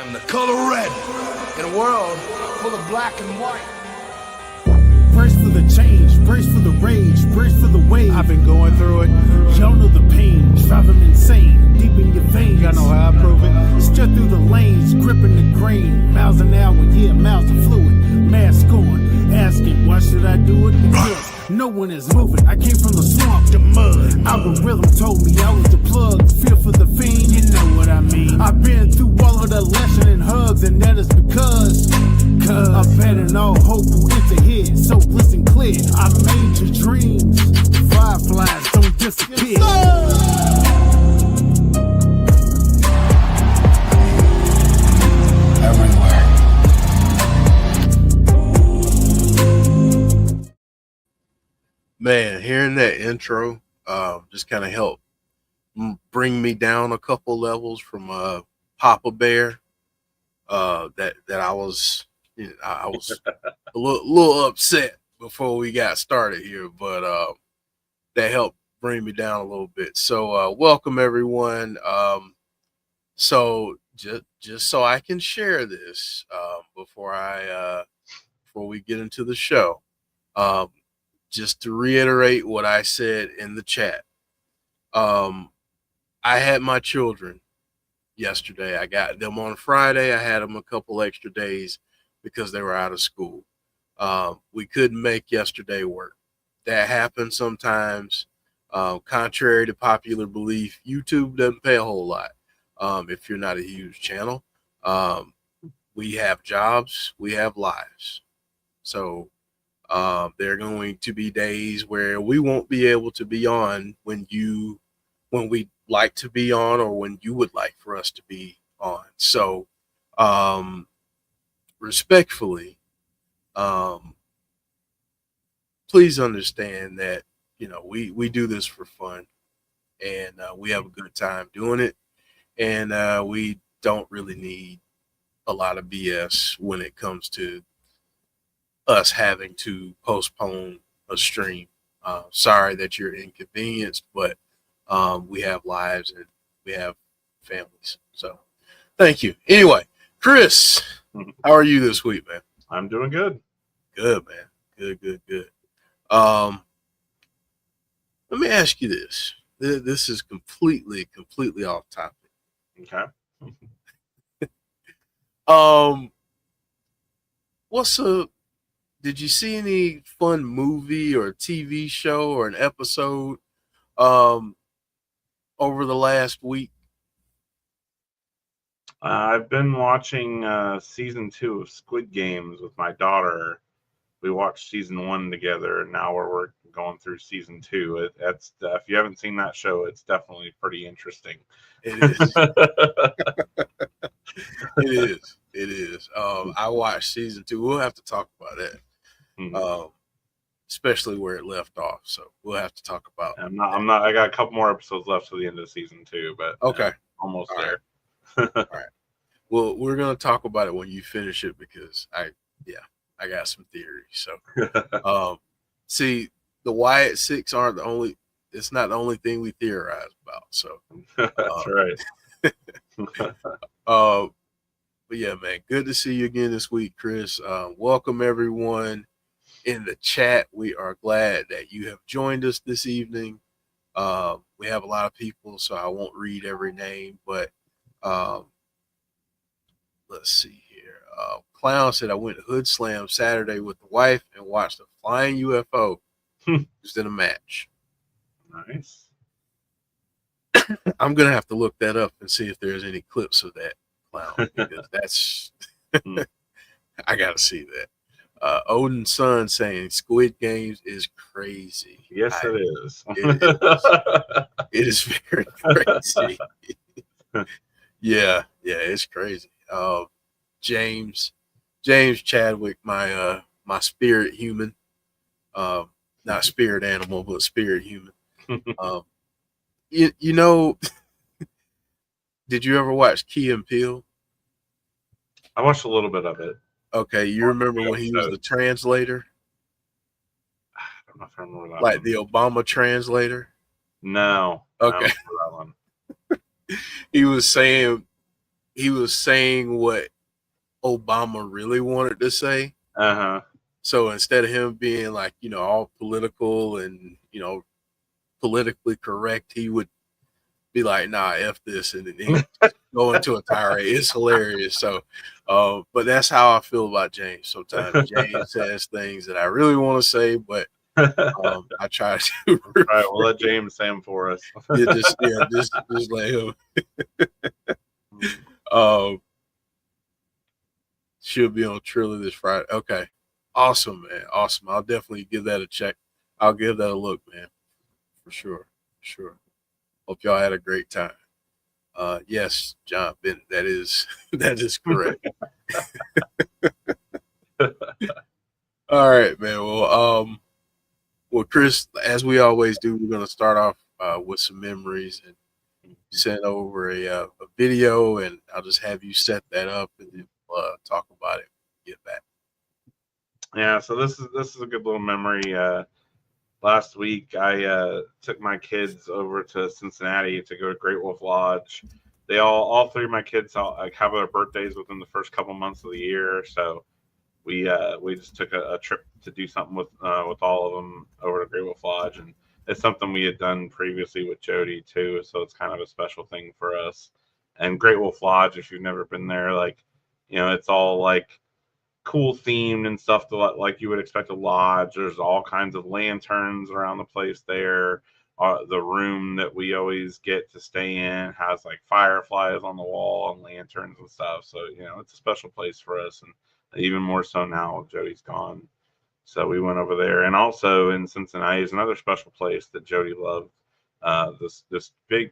I'm the color red in a world full of black and white. Brace for the change, brace for the rage, brace for the wave. I've been going through it. Y'all know the pain, driving insane, deep in your veins. Y'all know how I prove it. Strut through the lanes, gripping the grain. Miles an hour, yeah, miles of fluid. Mask on, asking, why should I do it? Because no one is moving. I came from the swamp, the mud. Algorithm told me I was the plug. Feel for the fiend, you know what I mean. I've been through all of the lesson and hugs, and that is because I've been all hope who enter here. So listen clear, I made your dreams. Fireflies don't disappear. Everywhere. Man, hearing that intro just kind of helped bring me down a couple levels from Papa Bear. That I was, I was a little upset before we got started here, but that helped bring me down a little bit. So welcome everyone. So just so I can share this before we get into the show. Just to reiterate what I said in the chat. I had my children yesterday. I got them on Friday. I had them a couple extra days because they were out of school. We couldn't make yesterday work. That happens sometimes. Contrary to popular belief, YouTube doesn't pay a whole lot if you're not a huge channel. We have jobs. We have lives. So there are going to be days where we won't be able to be on when we like to be on or when you would like for us to be on. So respectfully, please understand that, we do this for fun and we have a good time doing it. And we don't really need a lot of BS when it comes to us having to postpone a stream. Sorry that you're inconvenienced, but we have lives and we have families. So thank you. Anyway, Chris, how are you this week, man? I'm doing good. Good, man. Good. Let me ask you this. This is completely off topic. Okay. Did you see any fun movie or TV show or an episode over the last week? I've been watching season 2 of Squid Games with my daughter. We watched season 1 together, and now we're going through season 2. That's if you haven't seen that show, it's definitely pretty interesting. It is. It is. I watched season 2. We'll have to talk about that. Especially where it left off. So we'll have to talk about. I'm not. I got a couple more episodes left to the end of season 2, but okay, almost all there. Right. All right. Well, we're gonna talk about it when you finish it because I got some theories. So, see, the Wyatt Sicks aren't the only. It's not the only thing we theorize about. So that's right. But yeah, man, good to see you again this week, Chris. Welcome everyone in the chat. We are glad that you have joined us this evening. We have a lot of people, so I won't read every name, but let's see here. Clown said I went to Hood Slam Saturday with the wife and watched a flying UFO used in a match. Nice. I'm gonna have to look that up and see if there's any clips of that, Clown, because that's I gotta see that. Odin's son saying Squid Games is crazy. Yes, it is. It is very crazy. Yeah, it's crazy. James Chadwick, my spirit human, not spirit animal, but spirit human. You know, did you ever watch Key and Peele? I watched a little bit of it. Okay, you remember when he was the translator? I don't know if I remember that like one. the Obama translator? No. Okay. I don't remember that one. He was saying he was saying what Obama really wanted to say. Uh-huh. So instead of him being like, all political and, politically correct, he would be like, nah, F this, and then he go into a tirade. It's hilarious. So, but that's how I feel about James. Sometimes James says things that I really want to say, but I try to. All right, we'll let James say them for us. just let him. Should be on Triller this Friday. Okay, awesome, man, awesome. I'll definitely give that a check. I'll give that a look, man, for sure. Hope y'all had a great time. Yes, John Bennett, that is correct. All right, man. Well, Chris, as we always do, we're gonna start off with some memories and send over a video, and I'll just have you set that up and then talk about it. Get back. Yeah, so this is a good little memory. Last week, I took my kids over to Cincinnati to go to Great Wolf Lodge. They all three of my kids have their birthdays within the first couple months of the year, so we just took a trip to do something with all of them over to Great Wolf Lodge, and it's something we had done previously with Jodie too, so it's kind of a special thing for us. And Great Wolf Lodge, if you've never been there, it's all like cool themed and stuff like you would expect a lodge. There's all kinds of lanterns around the place there. The room that we always get to stay in has like fireflies on the wall and lanterns and stuff. So, it's a special place for us, and even more so now Jody's gone. So we went over there. And also in Cincinnati is another special place that Jody loved. This big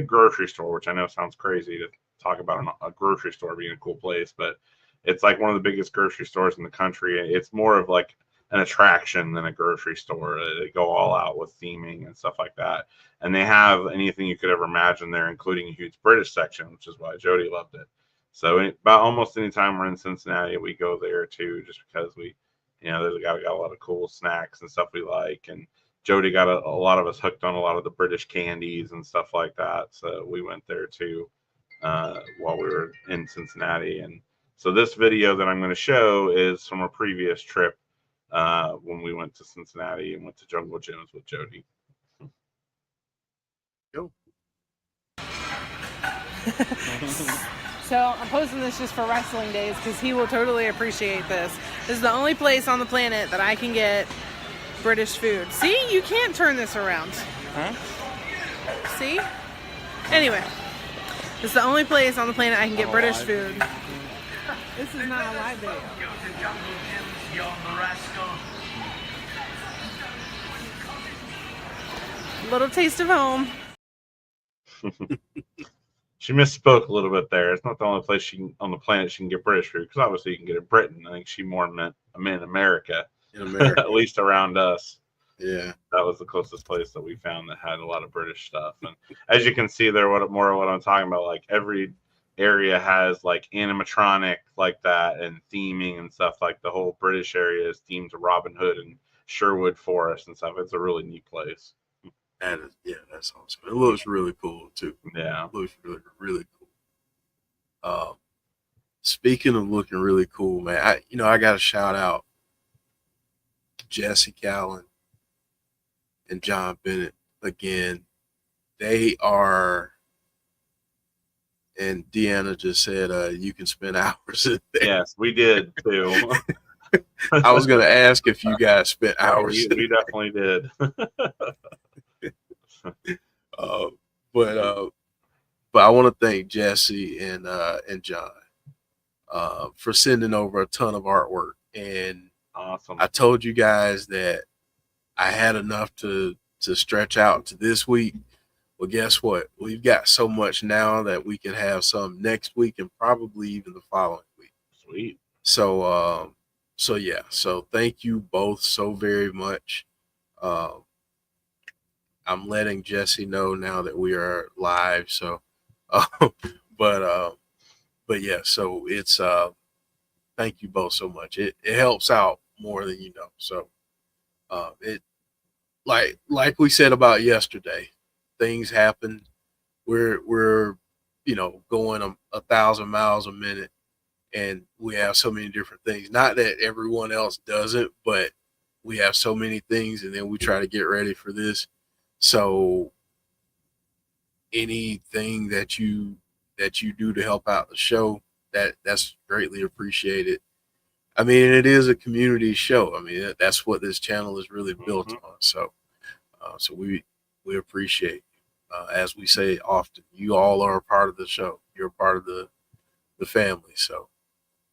grocery store, which I know sounds crazy to talk about a grocery store being a cool place, but it's like one of the biggest grocery stores in the country. It's more of like an attraction than a grocery store. They go all out with theming and stuff like that. And they have anything you could ever imagine there, including a huge British section, which is why Jody loved it. So about almost any time we're in Cincinnati, we go there too, just because there's got a lot of cool snacks and stuff we like. And Jody got a lot of us hooked on a lot of the British candies and stuff like that. So we went there too while we were in Cincinnati. And so this video that I'm going to show is from a previous trip when we went to Cincinnati and went to Jungle Gyms with Jody. Go. So I'm posting this just for wrestling days because he will totally appreciate this. This is the only place on the planet that I can get British food. See, you can't turn this around. Huh? See? Anyway, this is the only place on the planet I can get British food. This is not a live video. Little taste of home. She misspoke a little bit there. It's not the only place on the planet she can get British food, because obviously you can get it in Britain. I think she more meant America. In America. At least around us. Yeah. That was the closest place that we found that had a lot of British stuff. And as you can see there, what I'm talking about, like every area has like animatronic like that and theming and stuff. Like the whole British area is themed to Robin Hood and Sherwood Forest and stuff. It's a really neat place. That's awesome. It looks really cool too. Yeah, it looks really, really cool. Speaking of looking really cool, man, I got to shout out Jesse Callan and John Bennett again. They are, and Deanna just said, you can spend hours in there. Yes, we did too. I was going to ask if you guys spent hours. We definitely did. But I want to thank Jesse and John for sending over a ton of artwork. And awesome. I told you guys that I had enough to stretch out to this week. Well, guess what? We've got so much now that we can have some next week and probably even the following week. Sweet. So yeah. So thank you both so very much. I'm letting Jesse know now that we are live. So, but yeah, so it's, thank you both so much. It helps out more than you know. So, it, like we said about yesterday, things happen. We're going 1,000 miles a minute, and we have so many different things. Not that everyone else doesn't, but we have so many things, and then we try to get ready for this. So anything that you do to help out the show, that's greatly appreciated. I mean, it is a community show. I mean, that's what this channel is really built on. So, so we appreciate you. As we say often, you all are a part of the show. You're a part of the family. So,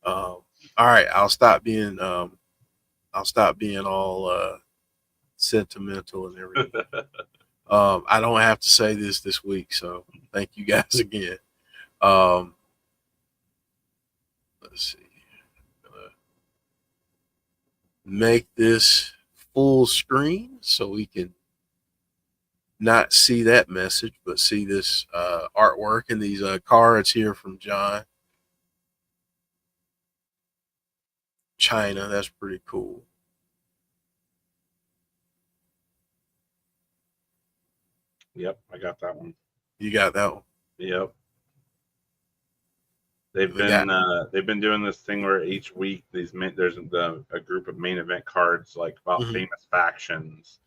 all right, I'll stop being all sentimental and everything. I don't have to say this week, so thank you guys again. Let's see. Make this full screen so we can not see that message, but see this artwork and these cards here from John. China, that's pretty cool. Yep, I got that one. You got that one? Yep. They've been doing this thing where each week there's a group of main event cards like about famous factions,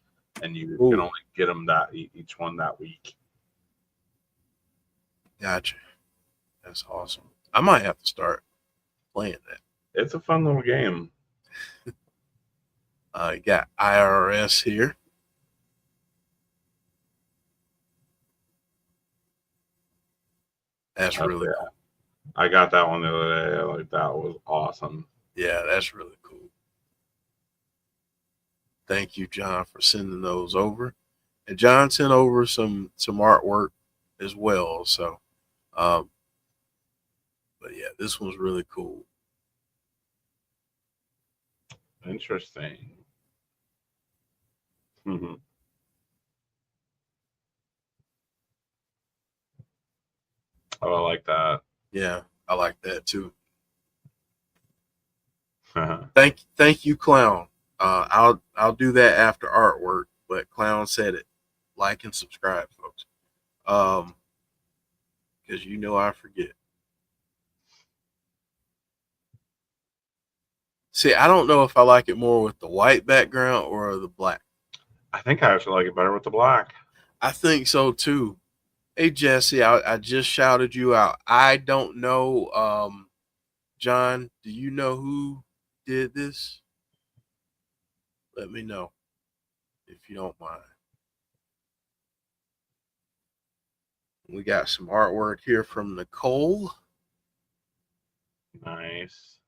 and you can only get them each one that week. Gotcha. That's awesome. I might have to start playing that. It's a fun little game. You got IRS here. That's really cool. I got that one the other day. Like, that was awesome. Yeah, that's really cool. Thank you, John, for sending those over. And John sent over some artwork as well. So, but yeah, this one's really cool. Interesting. Mm-hmm. Oh, I like that. Yeah, I like that too. Thank you, Clown. I'll do that after artwork, but Clown said it. Like and subscribe, folks. Because I forget. See, I don't know if I like it more with the white background or the black. I think I actually like it better with the black. I think so too. Hey, Jesse, I just shouted you out. I don't know, John, do you know who did this? Let me know if you don't mind. We got some artwork here from Nicole. Nice.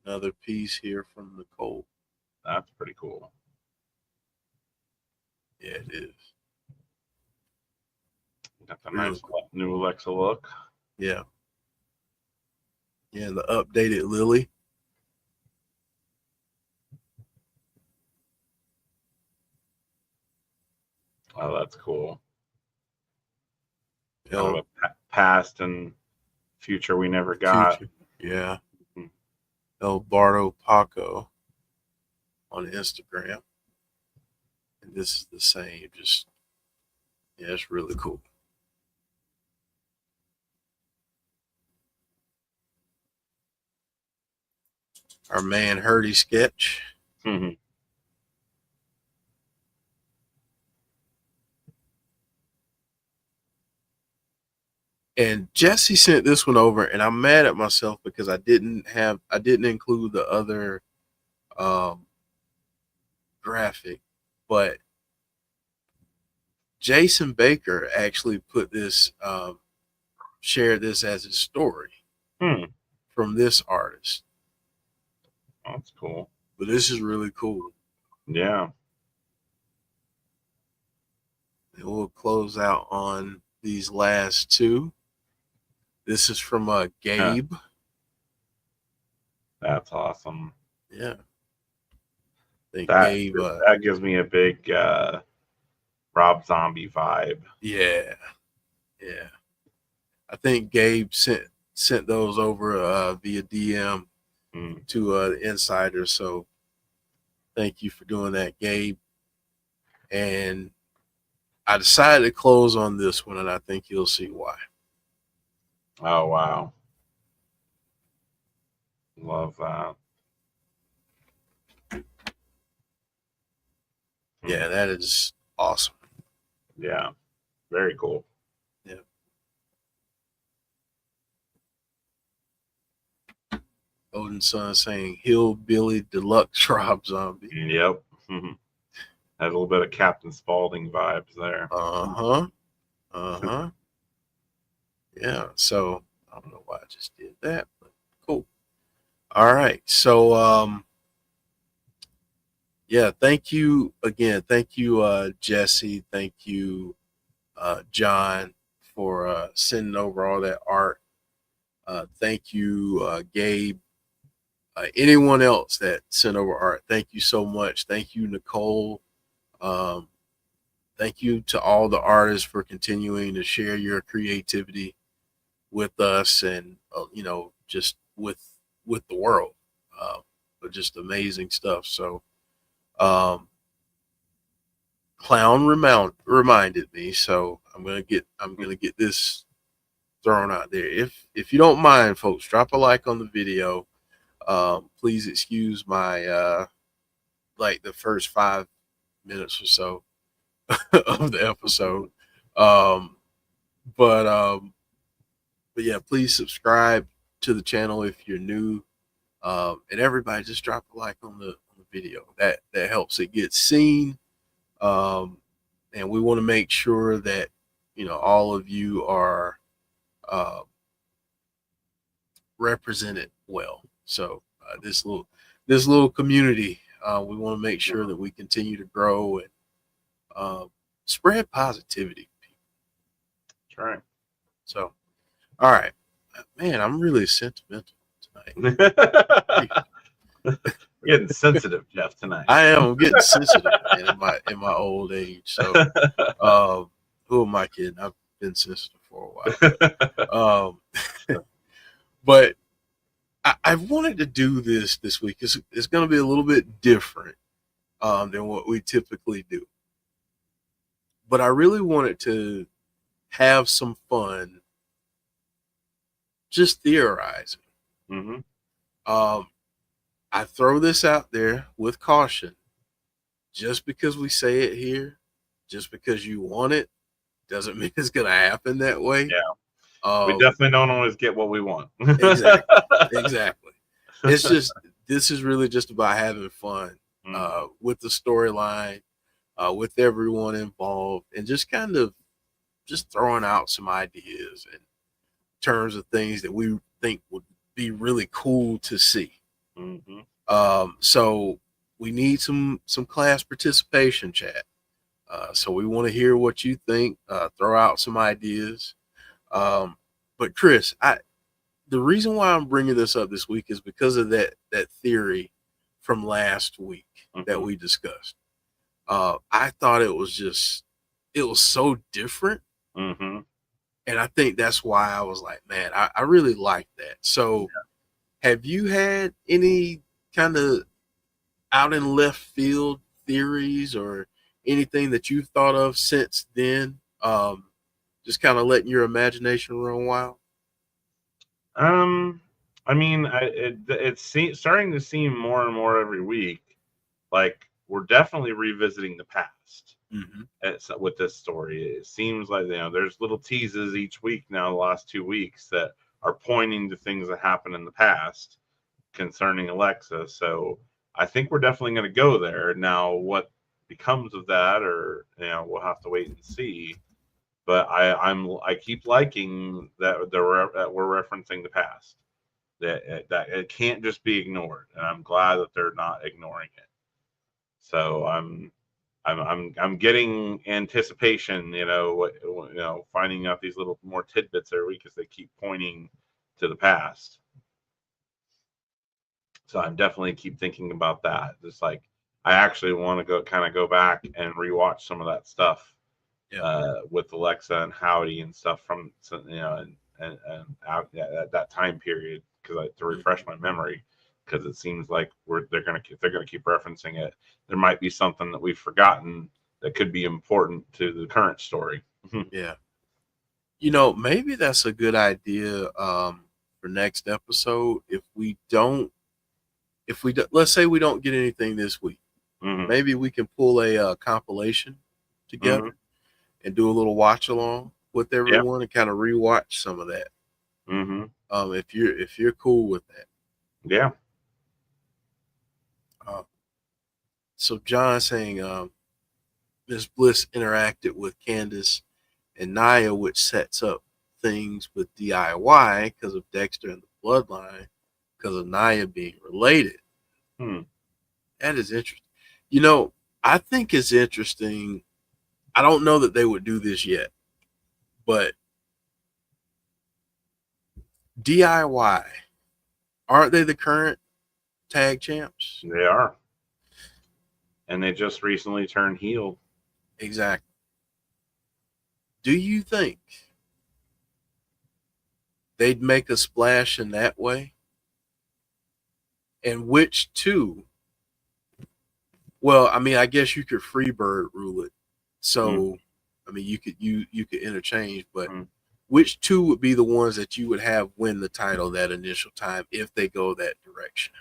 Another piece here from Nicole. That's pretty cool. Yeah, it is. Got the nice new Alexa look. Yeah. Yeah, the updated Lily. Oh, that's cool. Kind of a past and future we never got. Future. Yeah. El Bardo Paco on Instagram. And this is the same. Just, yeah, it's really cool. Our man Hurdy sketch. Mm-hmm. And Jesse sent this one over, and I'm mad at myself because I didn't include the other graphic, but Jason Baker actually put this, shared this as his story from this artist. Oh, that's cool. But this is really cool. Yeah. And we'll close out on these last two. This is from Gabe. Yeah. That's awesome. Yeah. That gives me a big Rob Zombie vibe. Yeah. Yeah. I think Gabe sent those over via DM to the insider. So Thank you for doing that, Gabe. And I decided to close on this one, and I think you'll see why. Oh, wow. Love that. Yeah, that is awesome. Yeah. Very cool. Yeah. Odin Son saying Hillbilly Deluxe Rob Zombie. Yep. Had a little bit of Captain Spaulding vibes there. Yeah, so I don't know why I just did that, but cool. All right. So yeah, thank you again. Thank you, Jesse. Thank you, John, for sending over all that art. Thank you, Gabe. Anyone else that sent over art, thank you so much. Thank you, Nicole. Thank you to all the artists for continuing to share your creativity with us, and just with the world. But just amazing stuff. So, Clown reminded me, so I'm gonna get this thrown out there. If you don't mind, folks, drop a like on the video. Please excuse my like the first 5 minutes or so of the episode. But yeah, please subscribe to the channel if you're new. And everybody just drop a like on the video. That helps it get seen. And we want to make sure that all of you are represented well. So this little community, we want to make sure that we continue to grow and spread positivity. That's right. So, all right, man, I'm really sentimental tonight. Getting sensitive, Jeff, tonight. I am. I'm getting sensitive, man, in my old age. So, who am I kidding? I've been sensitive for a while. But I wanted to do this week. It's going to be a little bit different than what we typically do. But I really wanted to have some fun just theorizing. Mm-hmm. I throw this out there with caution. Just because we say it here, just because you want it, doesn't mean it's going to happen that way. Yeah. We definitely don't always get what we want. Exactly. It's just, this is really just about having fun with the storyline, with everyone involved, and just kind of just throwing out some ideas in terms of things that we think would be really cool to see. Mm-hmm. So we need some class participation, chat. So we want to hear what you think. Throw out some ideas. But Chris, the reason why I'm bringing this up this week is because of that theory from last week that we discussed. I thought it was so different. Mm-hmm. And I think that's why I was like, man, I really like that. So have you had any kind of out in left field theories or anything that you've thought of since then? Just kind of letting your imagination run wild. I mean, it's starting to seem more and more every week like we're definitely revisiting the past. With this story, it seems like there's little teases each week now, the last 2 weeks, that are pointing to things that happened in the past concerning Alexa. So I think we're definitely going to go there. Now, what becomes of that, or we'll have to wait and see. But I keep liking that we're referencing the past. That it can't just be ignored, and I'm glad that they're not ignoring it. So I'm getting anticipation, finding out these little more tidbits every week as they keep pointing to the past. So I'm definitely keep thinking about that. Just like I actually want to go back and rewatch some of that stuff with Alexa and Howdy and stuff from and out at that time period to refresh my memory. because it seems like they're gonna keep referencing it. There might be something that we've forgotten that could be important to the current story. Yeah. Maybe that's a good idea for next episode. Let's say we don't get anything this week, Mm-hmm. maybe we can pull a compilation together and do a little watch along with everyone and kind of rewatch some of that. Mm-hmm. If you're cool with that. Yeah. So John saying Miss Bliss interacted with Candace and Naya, which sets up things with DIY because of Dexter and the bloodline, because of Naya being related. That is interesting. I think it's interesting. I don't know that they would do this yet, but DIY, aren't they the current tag champs? They are. And they just recently turned heel. Exactly. Do you think they'd make a splash in that way? And which two? Well, I mean, I guess you could freebird rule it. So, I mean, you could interchange, but which two would be the ones that you would have win the title that initial time if they go that direction?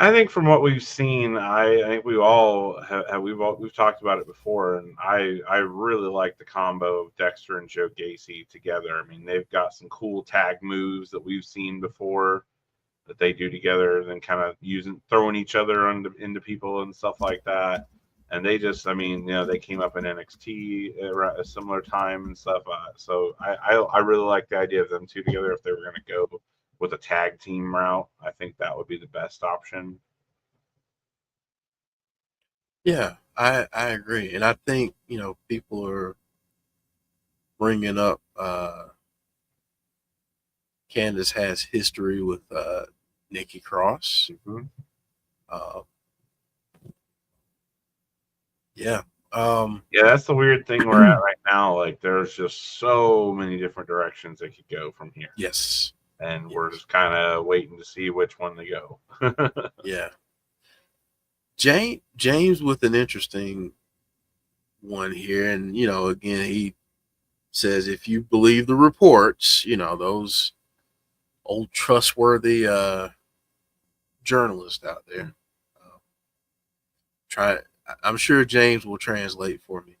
I think from what we've seen, I think we all we've talked about it before, and I really like the combo of Dexter and Joe Gacy together. I mean, they've got some cool tag moves that we've seen before that they do together, and then kind of throwing each other into people and stuff like that. And they just, I mean, they came up in NXT around a similar time and stuff. So I really like the idea of them two together. If they were going to go with a tag team route, I think that would be the best option. Yeah, I agree. And I think, people are bringing up Candace has history with Nikki Cross. Yeah. Yeah, that's the weird thing we're at right now. Like, there's just so many different directions they could go from here. Yes. And we're just kind of waiting to see which one they go. Yeah. James with an interesting one here. And, again, he says, if you believe the reports, those old trustworthy journalists out there, I'm sure James will translate for me.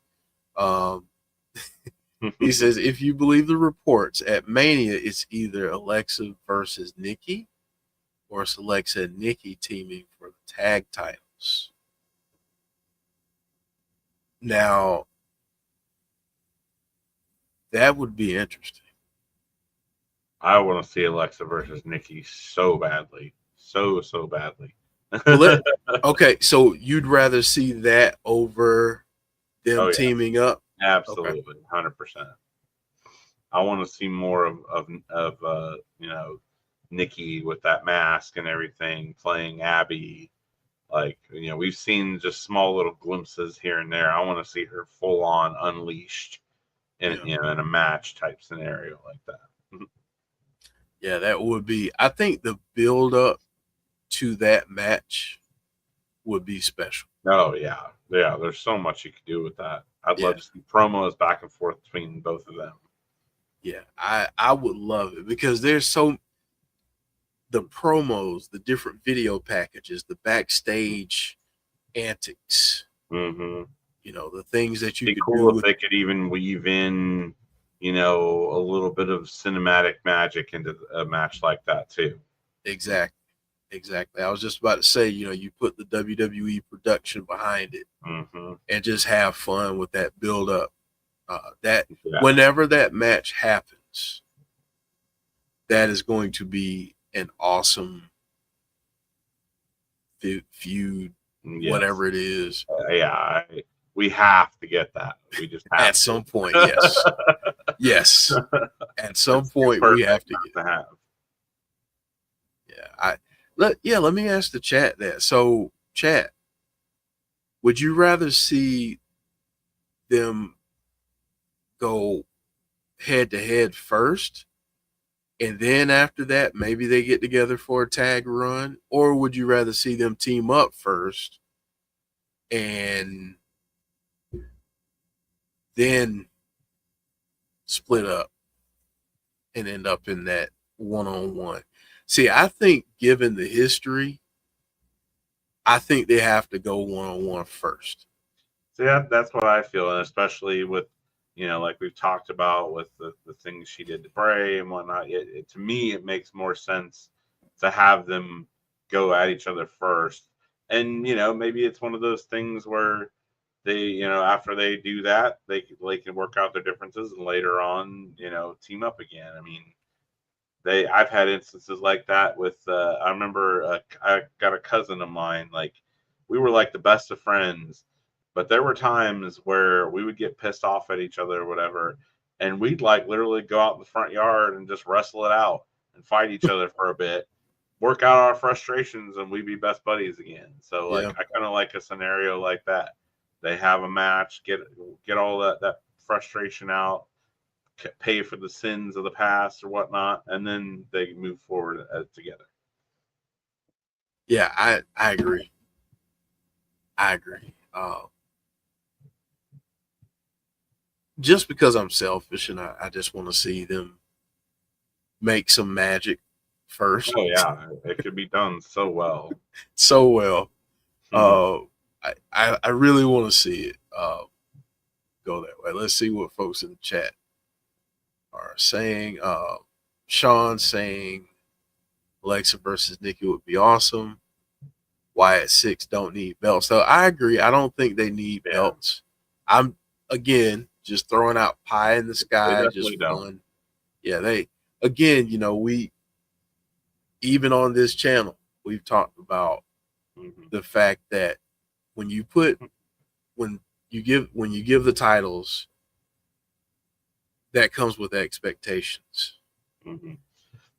He says, if you believe the reports, at Mania, it's either Alexa versus Nikki, or it's Alexa and Nikki teaming for the tag titles. Now, that would be interesting. I want to see Alexa versus Nikki so badly. So badly. Okay, so you'd rather see that over them teaming up? Absolutely, 100%. I want to see more of Nikki with that mask and everything, playing Abby. Like, we've seen just small little glimpses here and there. I want to see her full on unleashed in a match type scenario like that. Yeah, that would be. I think the build up to that match would be special. Oh yeah. There's so much you could do with that. I'd love to see promos back and forth between both of them. Yeah, I would love it because there's the promos, the different video packages, the backstage antics. The things that you could do. If they could even weave in, a little bit of cinematic magic into a match like that too. Exactly. I was just about to say, you put the WWE production behind it and just have fun with that build up. Whenever that match happens, that is going to be an awesome feud, whatever it is. We have to get that. We just have at some point. Yes. At some point, we have to get have. Yeah, let me ask the chat that. So, chat, would you rather see them go head to head first, and then after that, maybe they get together for a tag run? Or would you rather see them team up first and then split up and end up in that one-on-one? See, I think given the history, I think they have to go one-on-one first. So that's what I feel, and especially with, like we've talked about with the things she did to Bray and whatnot. To me, it makes more sense to have them go at each other first, and maybe it's one of those things where they, after they do that, they can work out their differences and later on, team up again. I mean, I've had instances like that with I remember I got a cousin of mine, like we were like the best of friends, but there were times where we would get pissed off at each other or whatever, and we'd like literally go out in the front yard and just wrestle it out and fight each other for a bit, work out our frustrations, and we'd be best buddies again. So like I kind of like a scenario like that. They have a match, get all that frustration out, pay for the sins of the past or whatnot, and then they move forward together. Yeah, I agree. I agree. Just because I'm selfish and I just want to see them make some magic first. Oh yeah, it could be done so well. So well. I really want to see it go that way. Let's see what folks in the chat are saying. Sean saying Alexa versus Nikki would be awesome. Wyatt Sicks don't need belts. So I agree. I don't think they need belts. I'm again just throwing out pie in the sky, just fun. Yeah, they again, we even on this channel, we've talked about the fact that when you give the titles, that comes with expectations.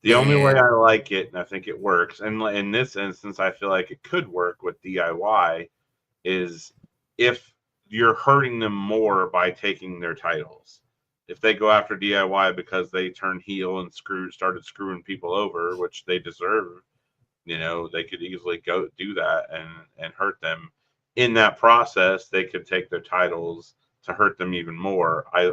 The only way I like it, and I think it works, and in this instance, I feel like it could work with DIY, is if you're hurting them more by taking their titles. If they go after DIY because they turned heel and started screwing people over, which they deserve, they could easily go do that and hurt them. In that process, they could take their titles to hurt them even more. I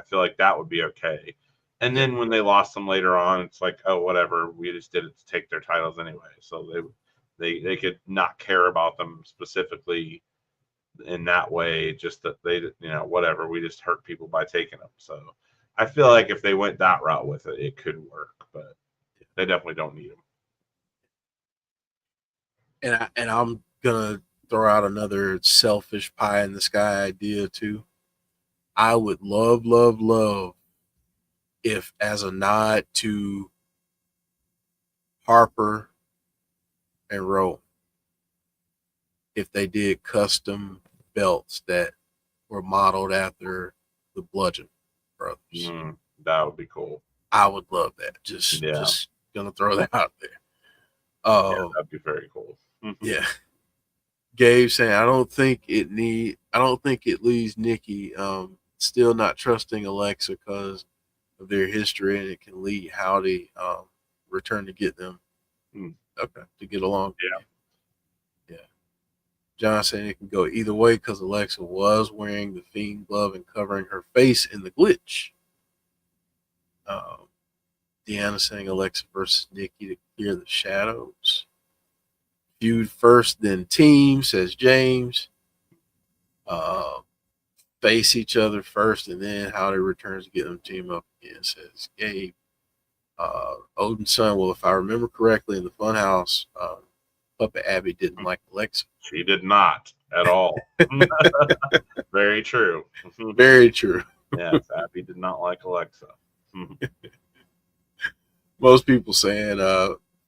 feel like that would be okay. And then when they lost them later on, it's like, oh, whatever. We just did it to take their titles anyway. So they could not care about them specifically in that way. Just that they, whatever. We just hurt people by taking them. So I feel like if they went that route with it, it could work. But they definitely don't need them. And I'm gonna throw out another selfish pie in the sky idea too. I would love if, as a nod to Harper and Rowan, if they did custom belts that were modeled after the Bludgeon Brothers. That would be cool. I would love that. Just gonna throw that out there. That'd be very cool. Yeah. Gabe saying, I don't think it leaves Nikki still not trusting Alexa because of their history, and it can lead Howdy return to get them to get along. Yeah. John saying it can go either way because Alexa was wearing the Fiend glove and covering her face in the glitch. Deanna saying Alexa versus Nikki to clear the shadows. Feud first, then team, says James. Face each other first, and then Howdy returns to get them team up again, says Gabe. Odin's son, well, if I remember correctly, in the Funhouse, Puppet Abby didn't like Alexa. She did not at all. Very true. Very true. Yes, Abby did not like Alexa. Most people saying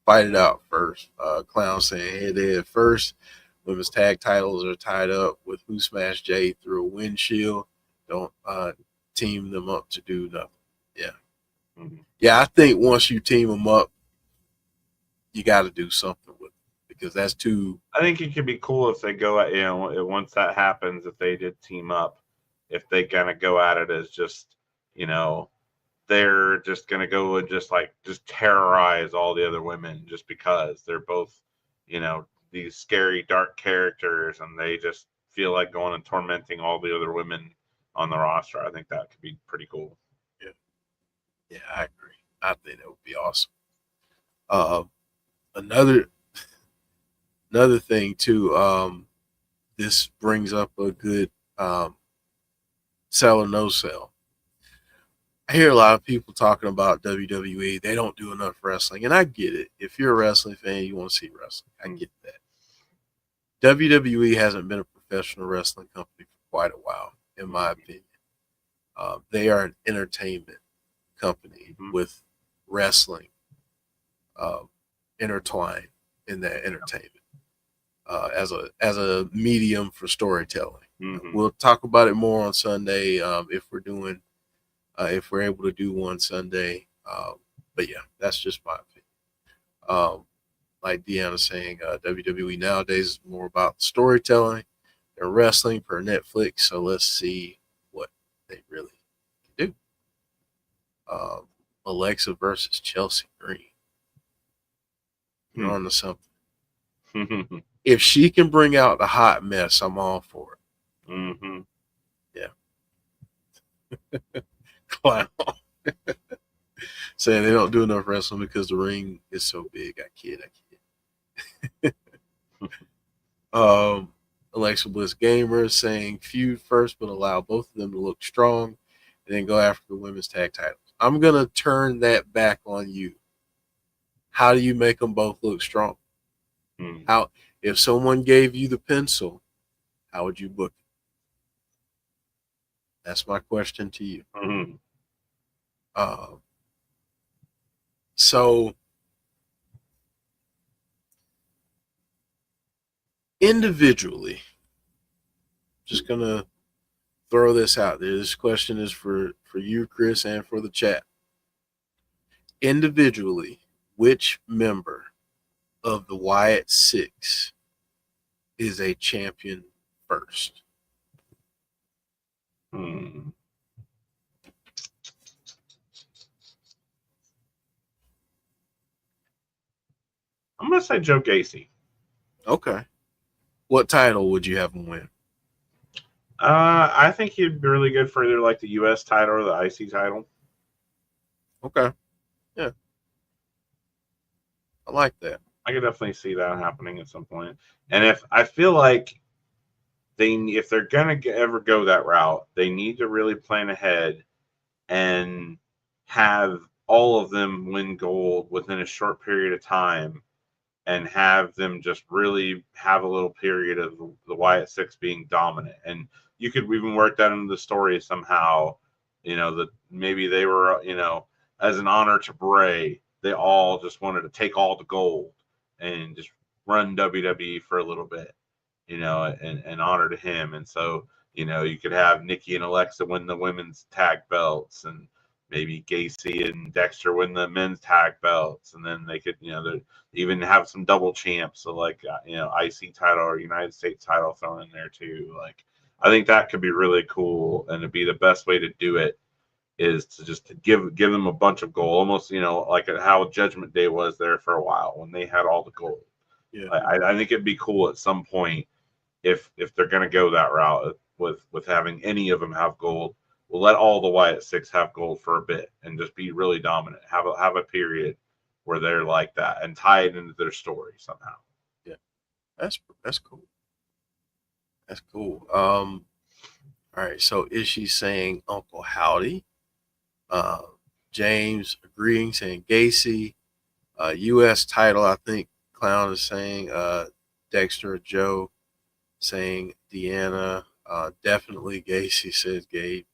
fight it out first. Clown saying head to head first. Women's tag titles are tied up with Who Smashed Jay through a windshield. Don't team them up to do nothing. Yeah. Yeah, I think once you team them up, you got to do something with it because that's too. I think it could be cool if they go at, once that happens, if they did team up, if they kind of go at it as just, they're just gonna go and just terrorize all the other women just because they're both, these scary dark characters, and they just feel like going and tormenting all the other women on the roster. I think that could be pretty cool. Yeah, I agree. I think that would be awesome. Another thing too. This brings up a good sell or no sell. I hear a lot of people talking about WWE. They don't do enough wrestling, and I get it. If you're a wrestling fan, you want to see wrestling. I get that. WWE hasn't been a professional wrestling company for quite a while, in my opinion. They are an entertainment company with wrestling intertwined in that entertainment as a medium for storytelling. We'll talk about it more on Sunday if we're able to do one Sunday. But yeah, that's just my opinion. Like Deanna's saying, WWE nowadays is more about storytelling and wrestling per Netflix. So let's see what they really can do. Alexa versus Chelsea Green. You're on to something. If she can bring out the hot mess, I'm all for it. Yeah. Clown. Saying they don't do enough wrestling because the ring is so big. I kid. Alexa Bliss Gamer saying feud first, but allow both of them to look strong and then go after the women's tag titles. I'm going to turn that back on you. How do you make them both look strong? How, if someone gave you the pencil, how would you book it? That's my question to you. So individually, just gonna throw this out there. This question is for you, Chris, and for the chat. Individually, which member of the Wyatt Sicks is a champion first? I'm going to say Joe Gacy. Okay. What title would you have him win? I think he'd be really good for either like the U.S. title or the IC title. Okay. Yeah. I like that. I could definitely see that happening at some point. And if I feel like if they're gonna ever go that route, they need to really plan ahead and have all of them win gold within a short period of time, and have them just really have a little period of the Wyatt Sicks being dominant. And you could even work that into the story somehow. That maybe they were, as an honor to Bray, they all just wanted to take all the gold and just run WWE for a little bit, and honor to him. And so, you could have Nikki and Alexa win the women's tag belts, and maybe Gacy and Dexter win the men's tag belts, and then they could, even have some double champs, so like IC title or United States title thrown in there too. Like, I think that could be really cool, and it'd be the best way to do it is to give them a bunch of gold, almost like how Judgment Day was there for a while when they had all the gold. Yeah. I think it'd be cool at some point if they're gonna go that route with having any of them have gold. We'll let all the Wyatt Sicks have gold for a bit and just be really dominant. Have a period where they're like that and tie it into their story somehow. Yeah, that's cool. That's cool. All right. So is she saying Uncle Howdy? James agreeing, saying Gacy. U.S. title, I think Clown is saying Dexter or Joe, saying Deanna. Definitely Gacy, says Gabe.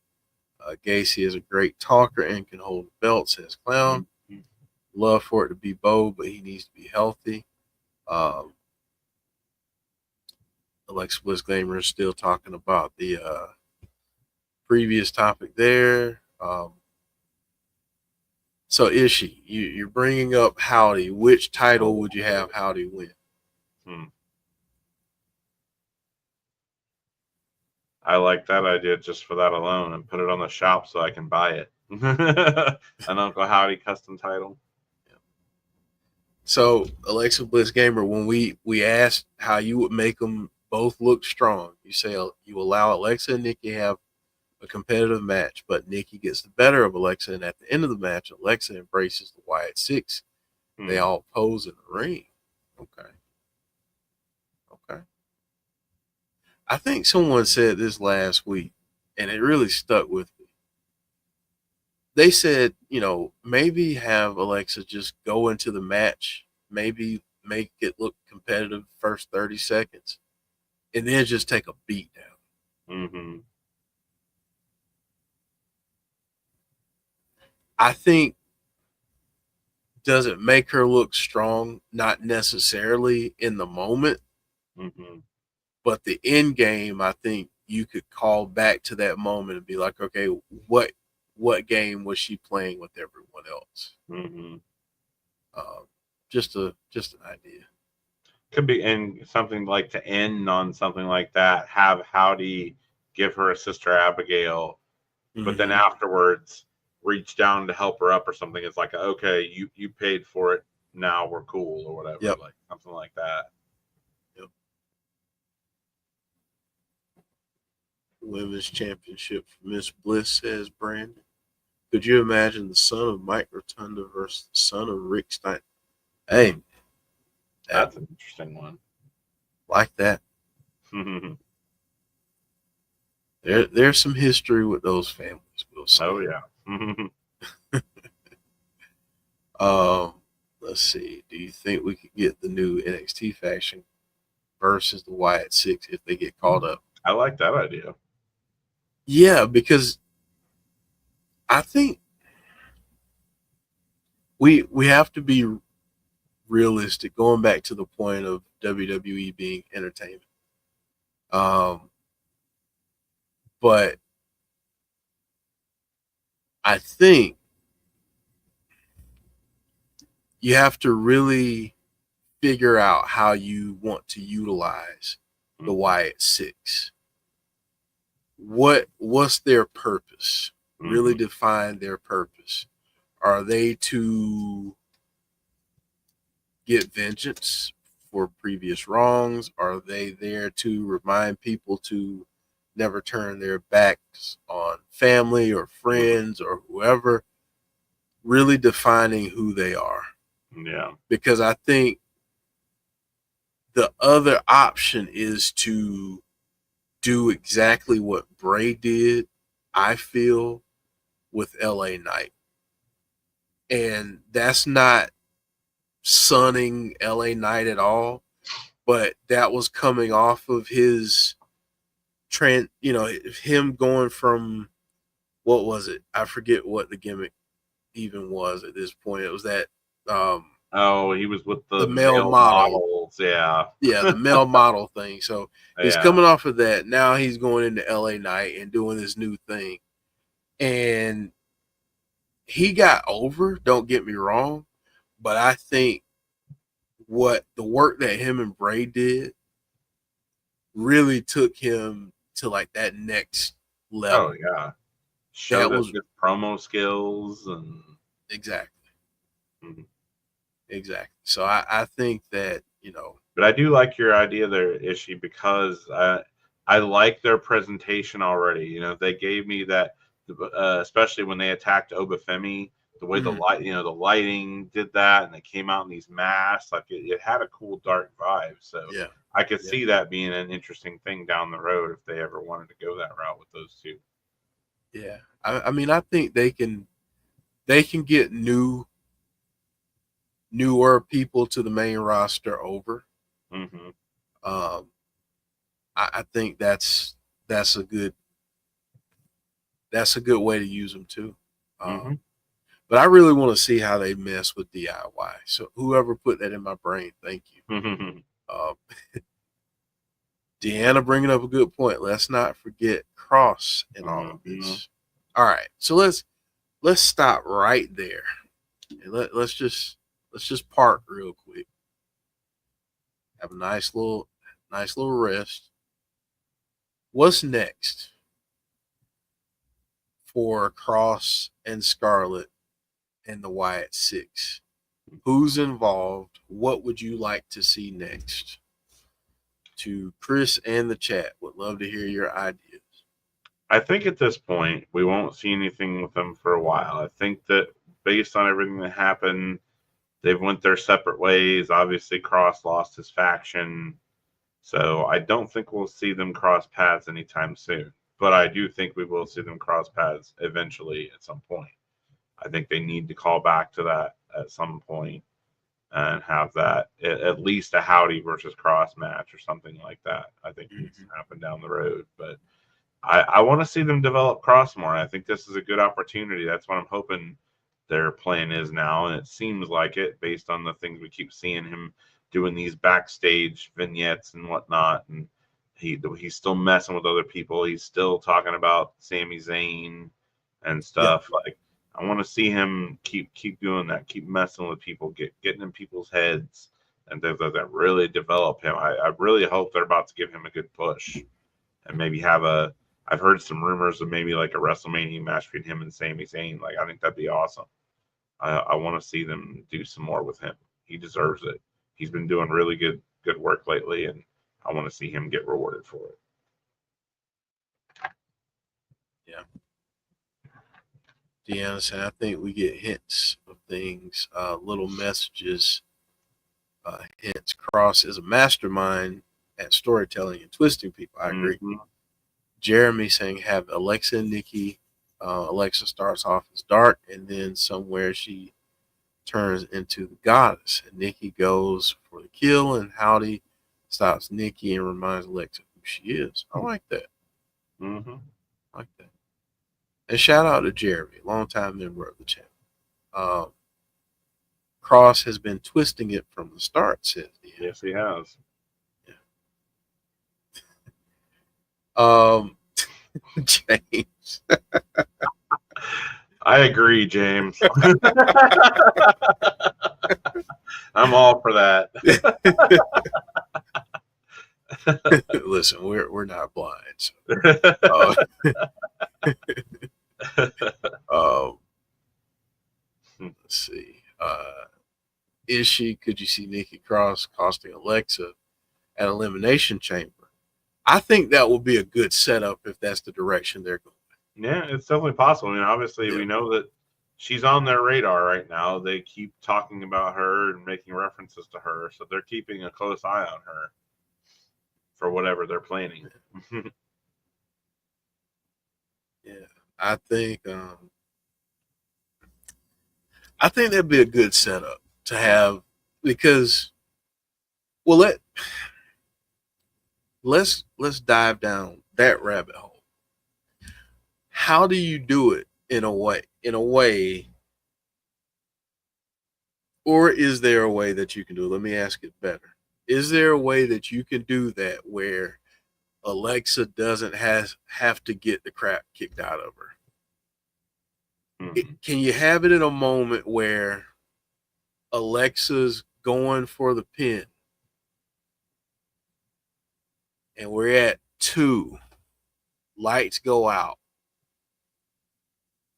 Gacy is a great talker and can hold the belt, says Clown. Love for it to be Bo, but he needs to be healthy. Alexa Bliss Gamer is still talking about the previous topic there. So Ishii, you're bringing up Howdy. Which title would you have Howdy win? I like that idea just for that alone, and put it on the shop so I can buy it. An Uncle Howdy custom title. So, Alexa Bliss Gamer, when we asked how you would make them both look strong, you say you allow Alexa and Nikki have a competitive match, but Nikki gets the better of Alexa, and at the end of the match, Alexa embraces the Wyatt Sicks. They all pose in the ring. Okay. I think someone said this last week, and it really stuck with me. They said, maybe have Alexa just go into the match, maybe make it look competitive first 30 seconds, and then just take a beat down. Mm-hmm. I think, does it make her look strong? Not necessarily in the moment, but the end game, I think you could call back to that moment and be like, okay, what game was she playing with everyone else? Just an idea. Could be, and something like to end on something like that. Have Howdy give her a sister Abigail, but then afterwards reach down to help her up or something. It's like, okay, you paid for it, now we're cool or whatever. Yep. Like something like that. Yep. Women's Championship for Miss Bliss, says Brandon. Could you imagine the son of Mike Rotunda versus the son of Rick Stein? Hey, that's an interesting one. Like that. There's some history with those families, we'll say. Oh yeah. Let's see. Do you think we could get the new NXT faction versus the Wyatt Sicks if they get called up? I like that idea. Yeah, because I think we have to be realistic, going back to the point of WWE being entertainment. But I think you have to really figure out how you want to utilize the Wyatt Sicks. What's their purpose? Really define their purpose. Are they to get vengeance for previous wrongs? Are they there to remind people to never turn their backs on family or friends or whoever? Really defining who they are. Yeah. Because I think the other option is to do exactly what Bray did, I feel, with LA Knight. And that's not sunning LA Knight at all, but that was coming off of his trend, him going from, what was it? I forget what the gimmick even was at this point. It was that he was with the male models. Yeah. Yeah, the male model thing. So he's coming off of that. Now he's going into LA Knight and doing this new thing. And he got over, don't get me wrong, but I think the work that him and Bray did really took him to like that next level. Oh yeah. Showed us his promo skills and exactly. Exactly. So I think that, But I do like your idea there, Ishii, because I like their presentation already. They gave me that, especially when they attacked Obafemi, the way the lighting did that, and they came out in these masks, like it had a cool dark vibe. So yeah, I could see that being an interesting thing down the road if they ever wanted to go that route with those two. Yeah, I mean, I think they can get newer people to the main roster over. I think that's a good way to use them too. But I really want to see how they mess with DIY. So whoever put that in my brain, thank you. Deanna bringing up a good point. Let's not forget Cross in all of this. All right, so let's stop right there, and let's just park real quick. Have a nice little rest. What's next for Cross and Scarlett and the Wyatt Sicks? Who's involved? What would you like to see next? To Chris and the chat, would love to hear your ideas. I think at this point, we won't see anything with them for a while. I think that based on everything that happened, they've went their separate ways. Obviously, Cross lost his faction. So I don't think we'll see them cross paths anytime soon. But I do think we will see them cross paths eventually at some point. I think they need to call back to that at some point and have that at least a Howdy versus Cross match or something like that. I think needs to happen down the road. But I want to see them develop Cross more. I think this is a good opportunity. That's what I'm hoping their plan is now. And it seems like it based on the things we keep seeing him doing these backstage vignettes and whatnot. And he's still messing with other people. He's still talking about Sami Zayn and stuff. Yeah. Like, I want to see him keep doing that, keep messing with people, getting in people's heads, and that really develop him. I really hope they're about to give him a good push and maybe have I've heard some rumors of maybe like a WrestleMania match between him and Sami Zayn. Like, I think that'd be awesome. I want to see them do some more with him. He deserves it. He's been doing really good work lately, and I want to see him get rewarded for it. Yeah. Deanna said, I think we get hints of things, little messages. Hints. Cross is a mastermind at storytelling and twisting people. I agree. Mm-hmm. Jeremy saying, have Alexa and Nikki. Alexa starts off as dark, and then somewhere she turns into the goddess. And Nikki goes for the kill, and Howdy stops Nikki and reminds Alexa who she is. I like that. Mm-hmm. I like that. And shout out to Jeremy, longtime member of the channel. Cross has been twisting it from the start, says he. Yes, he has. Yeah. James. I agree, James. I'm all for that. Listen, we're not blind. So. Let's see. Could you see Nikki Cross costing Alexa at Elimination Chamber? I think that will be a good setup if that's the direction they're going. Yeah, it's definitely possible. I mean, obviously, we know that she's on their radar right now. They keep talking about her and making references to her, so they're keeping a close eye on her for whatever they're planning. Yeah, I think that'd be a good setup to have, because, well, let's dive down that rabbit hole. How do you do it in a way, or is there a way that you can do it? Let me ask it better. Is there a way that you can do that where Alexa doesn't have to get the crap kicked out of her? Mm-hmm. Can you have it in a moment where Alexa's going for the pin and we're at 2, lights go out,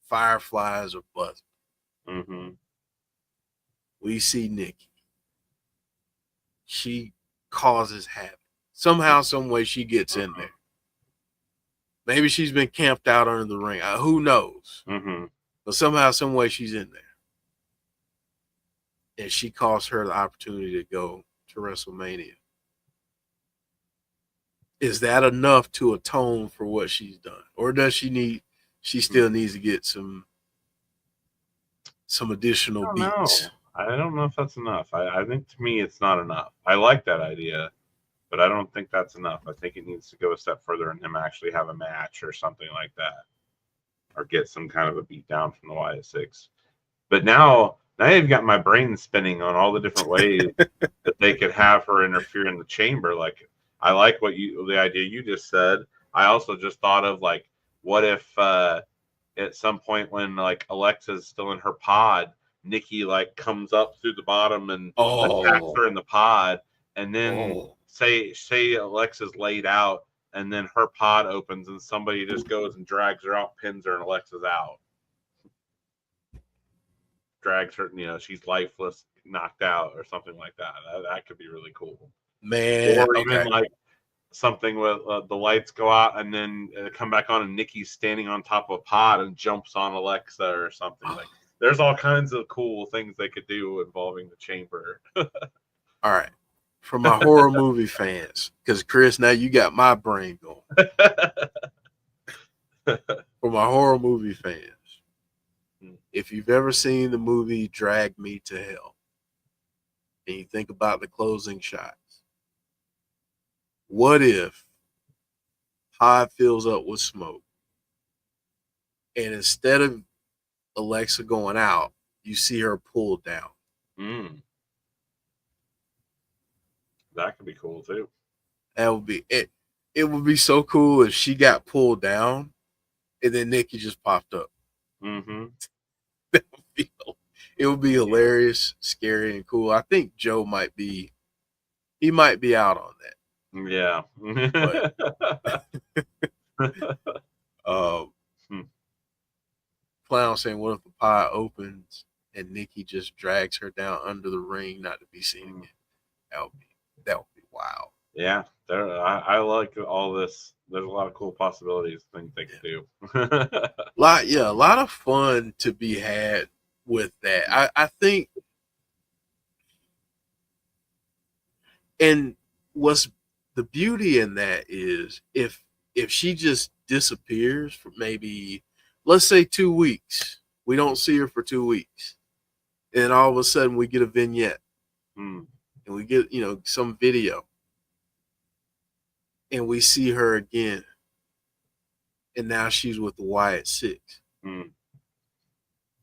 Fireflies are buzzing. Mm-hmm. We see Nikki. She causes havoc. Somehow, some way, she gets in there. Maybe she's been camped out under the ring. Who knows? Mm-hmm. But somehow, some way, she's in there. And she costs her the opportunity to go to WrestleMania. Is that enough to atone for what she's done? Or does she still needs to get some additional beats? I don't know if that's enough. I think, to me, it's not enough. I like that idea, but I don't think that's enough. I think it needs to go a step further and him actually have a match or something like that, or get some kind of a beat down from the Wyatt Sicks. But now you've got my brain spinning on all the different ways that they could have her interfere in the chamber. Like, I like the idea you just said. I also just thought of, like, what if at some point when, like, Alexa's still in her pod, Nikki, like, comes up through the bottom and attacks her in the pod, and then say Alexa's laid out, and then her pod opens and somebody just goes and drags her out, pins her, and Alexa's out. Drags her, she's lifeless, knocked out, or something like that. That could be really cool. Man, Or even like something with the lights go out and then come back on, and Nikki's standing on top of a pod and jumps on Alexa or something. Like, there's all kinds of cool things they could do involving the chamber. All right. For my horror movie fans, because Chris, now you got my brain going. For my horror movie fans, if you've ever seen the movie Drag Me to Hell, and you think about the closing shots, what if pod fills up with smoke, and instead of Alexa going out, you see her pulled down? That could be cool too. That would be it. It would be so cool if she got pulled down and then Nikki just popped up. It would be hilarious, scary, and cool. I think Joe might be out on that. Yeah. Clown saying, what if the pie opens and Nikki just drags her down under the ring, not to be seen again? That would be wild. Yeah, I like all this. There's a lot of cool possibilities, things they could do. A lot of fun to be had with that. I think, and what's the beauty in that is if she just disappears for maybe, let's say 2 weeks, we don't see her for 2 weeks, and all of a sudden we get a vignette, and we get some video, and we see her again, and now she's with the Wyatt Sicks.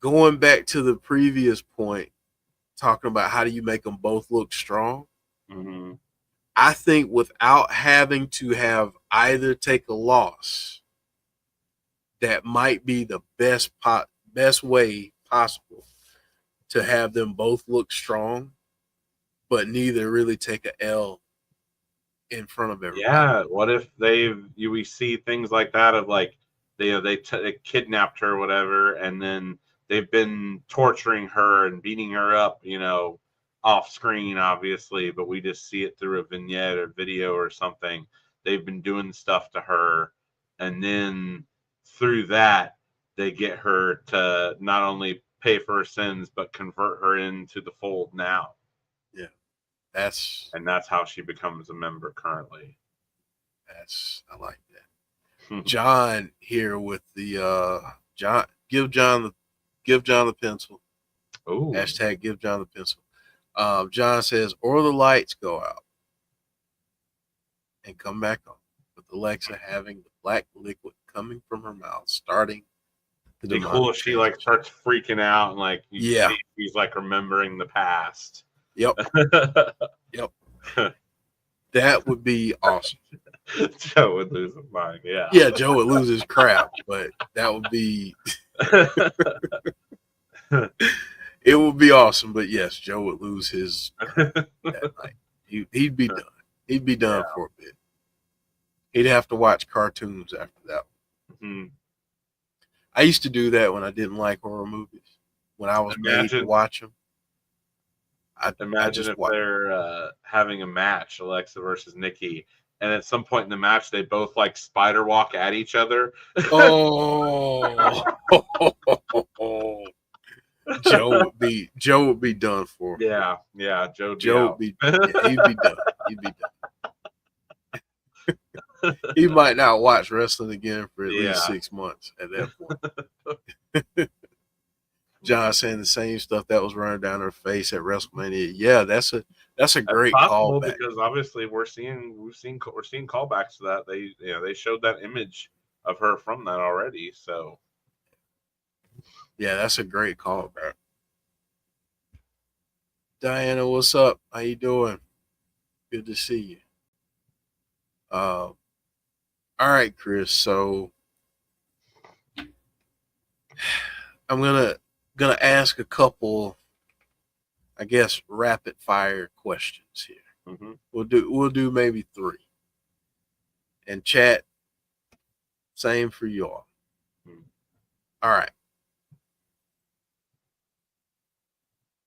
Going back to the previous point, talking about how do you make them both look strong, I think without having to have either take a loss, that might be the best way possible to have them both look strong, but neither really take a L in front of everybody. Yeah, what if we see things like that of like they kidnapped her or whatever, and then they've been torturing her and beating her up, off screen, obviously, but we just see it through a vignette or video or something. They've been doing stuff to her, and then through that, they get her to not only pay for her sins, but convert her into the fold now. Yeah. That's how she becomes a member currently. I like that. John here with the John, give John the pencil. Oh, hashtag give John the pencil. John says, or the lights go out and come back on, with Alexa having the black liquid coming from her mouth, starting to be cool if she like starts freaking out and like see she's like remembering the past. Yep. Yep. That would be awesome. Joe would lose his mind. Yeah. Yeah, Joe would lose his crap, but that would be it would be awesome. But yes, Joe would lose his crap that night. He'd be done. He'd be done for a bit. He'd have to watch cartoons after that one. I used to do that when I didn't like horror movies. When I was made to watch them. Imagine if they're having a match, Alexa versus Nikki, and at some point in the match, they both like spider walk at each other. Oh, Joe would be done for. Yeah, Joe would be. He'd be done. He'd be done. He might not watch wrestling again for at least 6 months at that point. John saying the same stuff that was running down her face at WrestleMania. Yeah, that's a great callback, because obviously we're seeing callbacks to that. They showed that image of her from that already. So yeah, that's a great callback. Diana, what's up? How you doing? Good to see you. All right, Chris. So I'm gonna ask a couple, I guess, rapid fire questions here. We'll do maybe 3, And chat, same for y'all. All right.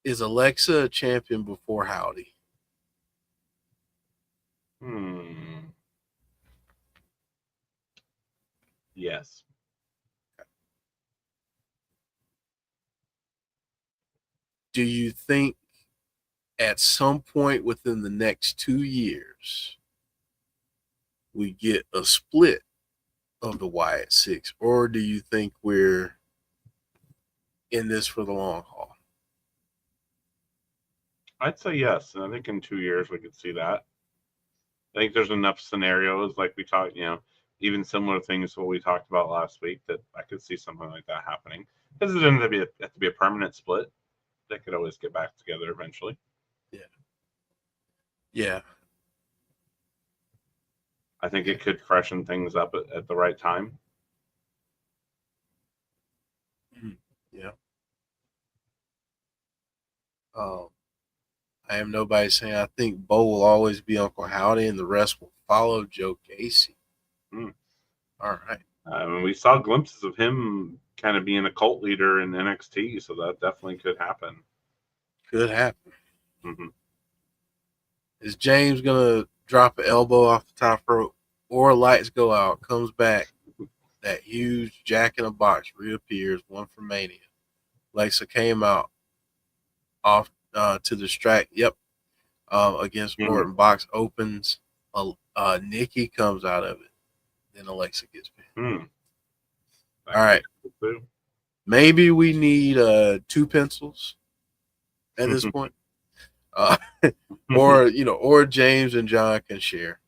Is Alexa a champion before Howdy? Yes. Do you think at some point within the next 2 years we get a split of the Wyatt Sicks, or do you think we're in this for the long haul? I'd say yes. And I think in 2 years we could see that. I think there's enough scenarios like we talked, even similar things to what we talked about last week that I could see something like that happening. Because it doesn't have to be a permanent split. They could always get back together eventually. Yeah. Yeah. I think it could freshen things up at the right time. Yeah. I am nobody saying I think Bo will always be Uncle Howdy and the rest will follow Joe Gacy. All right. We saw glimpses of him kind of being a cult leader in NXT, so that definitely could happen. Could happen. Mm-hmm. Is James going to drop an elbow off the top rope or lights go out, comes back, that huge Jack in a Box reappears, one for Mania. Alexa came out off to distract. Yep. Against Orton. Box opens. Nikki comes out of it. Then Alexa gets pinned. All right. Maybe we need 2 pencils at this point. Or James and John can share.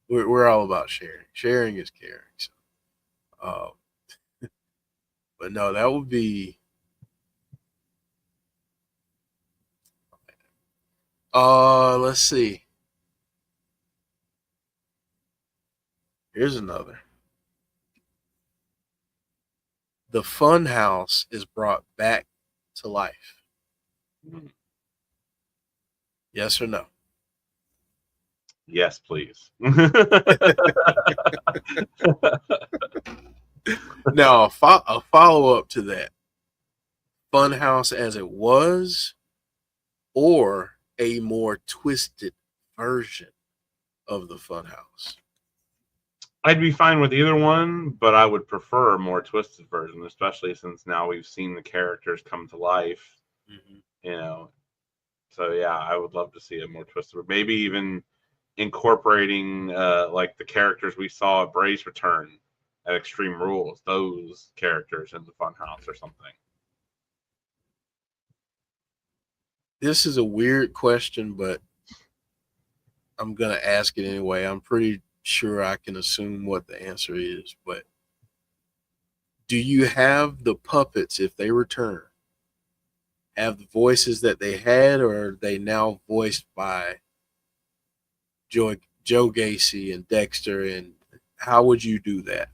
We're all about sharing. Sharing is caring. So, but no, that would be. Let's see. Here's another. The Fun House is brought back to life. Yes or no? Yes, please. Now, a follow-up to that. Fun House as it was, or a more twisted version of the Fun House? I'd be fine with either one, but I would prefer a more twisted version, especially since now we've seen the characters come to life. So yeah, I would love to see a more twisted, maybe even incorporating like the characters we saw at Bray's return at Extreme Rules, those characters in the Funhouse or something. This is a weird question, but I'm going to ask it anyway. I'm pretty sure I can assume what the answer is, but do you have the puppets, if they return, have the voices that they had, or are they now voiced by Joe Gacy and Dexter, and how would you do that?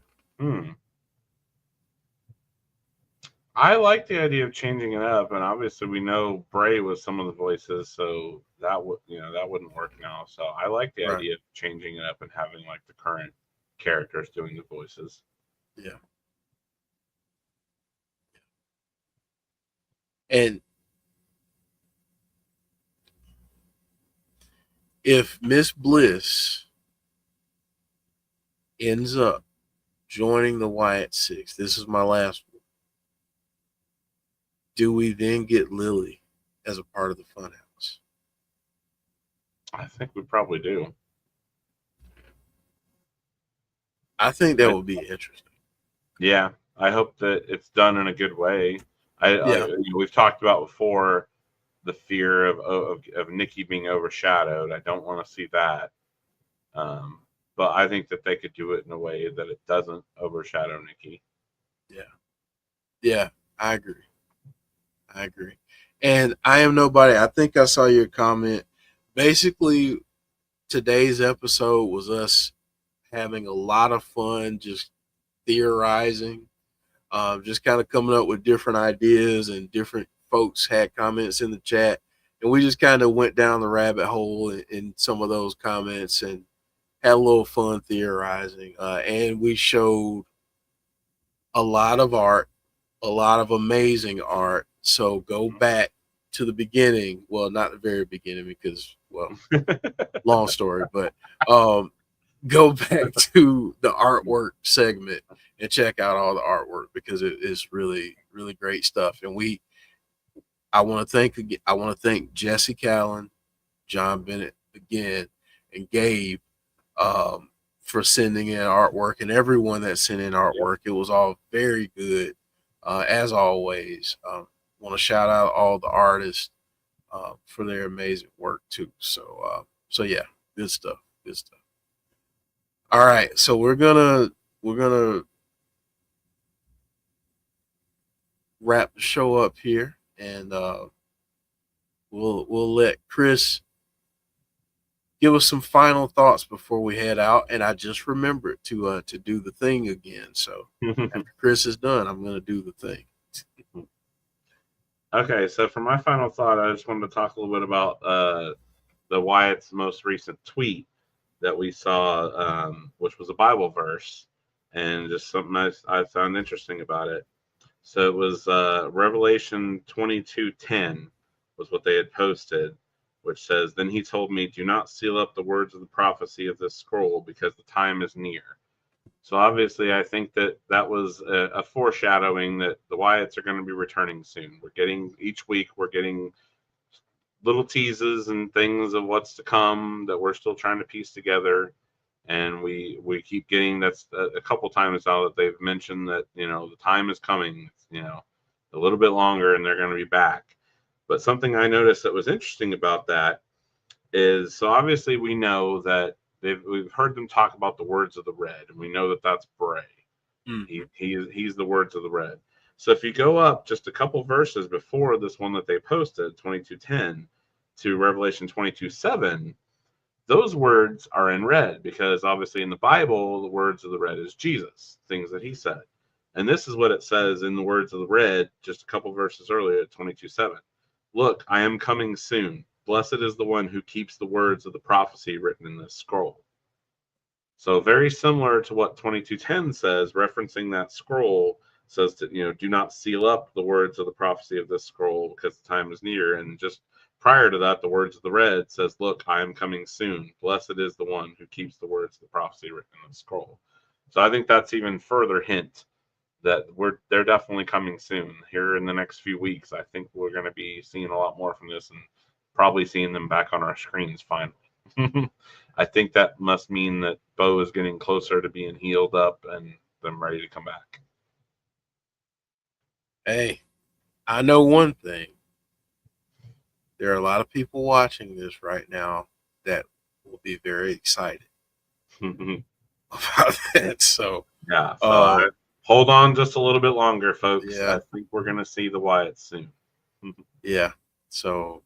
I like the idea of changing it up, and obviously we know Bray was some of the voices, so that wouldn't work now. So I like the idea of changing it up and having like the current characters doing the voices. Yeah. And if Miss Bliss ends up joining the Wyatt Sicks, this is my last one. Do we then get Lily as a part of the Funhouse? I think we probably do. I think that would be interesting. Yeah, I hope that it's done in a good way. We've talked about before the fear of Nikki being overshadowed. I don't want to see that. But I think that they could do it in a way that it doesn't overshadow Nikki. Yeah, I agree. And I am nobody. I think I saw your comment. Basically, today's episode was us having a lot of fun, just theorizing, just kind of coming up with different ideas, and different folks had comments in the chat. And we just kind of went down the rabbit hole in some of those comments and had a little fun theorizing, and we showed a lot of art, a lot of amazing art. So go back to the beginning. Well, not the very beginning because, well, long story, but go back to the artwork segment and check out all the artwork because it is really, really great stuff. And I want to thank Jesse Callan, John Bennett again, and Gabe for sending in artwork, and everyone that sent in artwork. It was all very good, as always. Want to shout out all the artists for their amazing work too. So yeah, good stuff. Good stuff. All right, so we're gonna wrap the show up here, and we'll let Chris give us some final thoughts before we head out. And I just remembered to do the thing again. So after Chris is done, I'm gonna do the thing. Okay, so for my final thought, I just wanted to talk a little bit about the Wyatt's most recent tweet that we saw, which was a Bible verse, and just something I found interesting about it. So it was Revelation 22:10 was what they had posted, which says, "Then he told me, do not seal up the words of the prophecy of this scroll because the time is near." So obviously, I think that was a foreshadowing that the Wyatts are going to be returning soon. Each week we're getting little teases and things of what's to come that we're still trying to piece together, and we keep getting that's a couple times now that they've mentioned that the time is coming, a little bit longer, and they're going to be back. But something I noticed that was interesting about that is, so obviously we know that we've heard them talk about the words of the red, and we know that that's Bray. He's the words of the red. So if you go up just a couple verses before this one that they posted, 22:10, to Revelation 22:7, those words are in red because obviously in the Bible, the words of the red is Jesus, things that he said. And this is what it says in the words of the red just a couple verses earlier at 22:7. "Look, I am coming soon. Blessed is the one who keeps the words of the prophecy written in this scroll." So very similar to what 22:10 says, referencing that scroll, says to, do not seal up the words of the prophecy of this scroll because the time is near. And just prior to that, the words of the red says, "Look, I am coming soon. Blessed is the one who keeps the words of the prophecy written in the scroll." So I think that's even further hint that they're definitely coming soon. Here in the next few weeks, I think we're going to be seeing a lot more from this and probably seeing them back on our screens finally. I think that must mean that Bo is getting closer to being healed up and them ready to come back. Hey, I know one thing. There are a lot of people watching this right now that will be very excited about that. So yeah, so hold on just a little bit longer, folks. Yeah. I think we're going to see the Wyatts soon. Yeah. So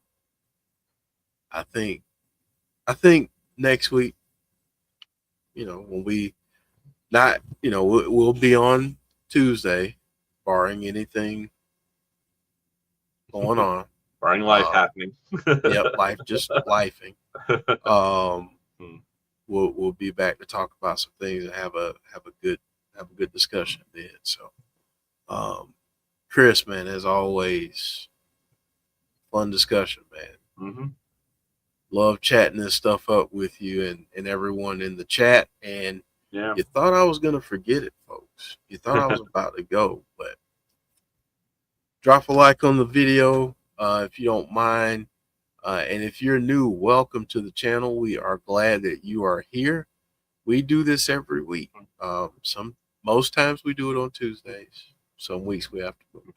I think next week, when we'll be on Tuesday, barring anything going on. Barring life happening. Yep, life just lifing. We'll be back to talk about some things and have a good discussion then. So Chris, man, as always, fun discussion, man. Love chatting this stuff up with you and everyone in the chat. And you thought I was going to forget it, folks. You thought I was about to go, but drop a like on the video if you don't mind. And if you're new, welcome to the channel. We are glad that you are here. We do this every week. Most times we do it on Tuesdays. Some weeks we have to move it.